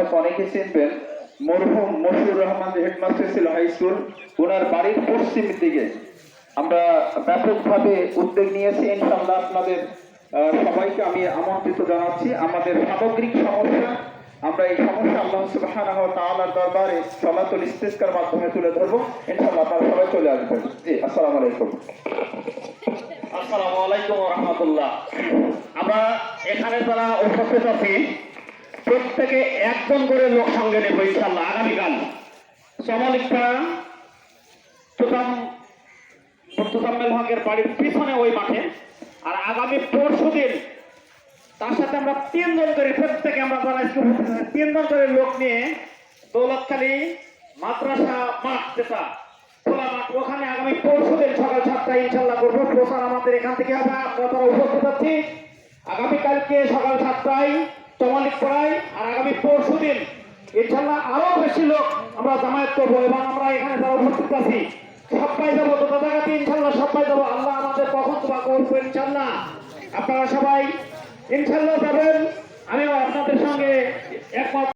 হয়তো অনেকে চিনবেন, মরহুম মশিউর রহমান যে হেডমাস্টার ছিল হাই স্কুল, ওনার বাড়ির পশ্চিম দিকে আমরা ব্যাপকভাবে উদ্যোগ নিয়েছি। ইনশাআল্লাহ আপনাদের সবাইকে আমি আমন্ত্রিত জানাচ্ছি। আমাদের সামগ্রিক সমস্যা, আমরা এই সমস্যা আল্লাহ সুবহানাহু ওয়া তাআলার দরবারে সালাতুল ইস্তিসকার মাধ্যমে তুলে ধরবো। ইনশাআল্লাহ আপনারা সবাই চলে আসবেন। জি, আসসালামু আলাইকুম। আসসালামু আলাইকুম ওয়া রাহমাতুল্লাহ। আমরা এখানে যারা উপস্থিত আছি প্রত্যেকে একজন করে লোক সঙ্গে নেব ইনশাআল্লাহ। আগামীকাল সমালিকা তোতাম্মেল হকের বাড়ির পিছনে ওই মাঠে, আর আগামী পরশুদিন তার সাথে আমরা 3 জন করে প্রত্যেকে আমরা যারা স্কুল 3 জন করে লোক নিয়ে দৌলতখালী মাদ্রাসা মাঠ, যেটা খোলা মাঠ, ওখানে আগামী পরশুদিন সকাল 7টায় ইনশাআল্লাহ করবো। প্রচার আমাদের এখান থেকে হবে, আমরা তারা উপস্থিত আছি আগামীকালকে সকাল 7টায় চমালিক পড়াই, আর আগামী পরশুদিন ইনশাআল্লাহ আরো বেশি লোক আমরা জামায়াত করবো, এবং আমরা এখানে যারা উপস্থিত আছি সবাই যাবো, দুটো জায়গাতে ইনশাআল্লাহ সবাই যাবো। আল্লাহ আমাদের কখন দোয়া করবো ইনশাআল্লাহ। আপনারা সবাই ইনশাআল্লাহ যাবেন, আমিও আপনাদের সঙ্গে একমত।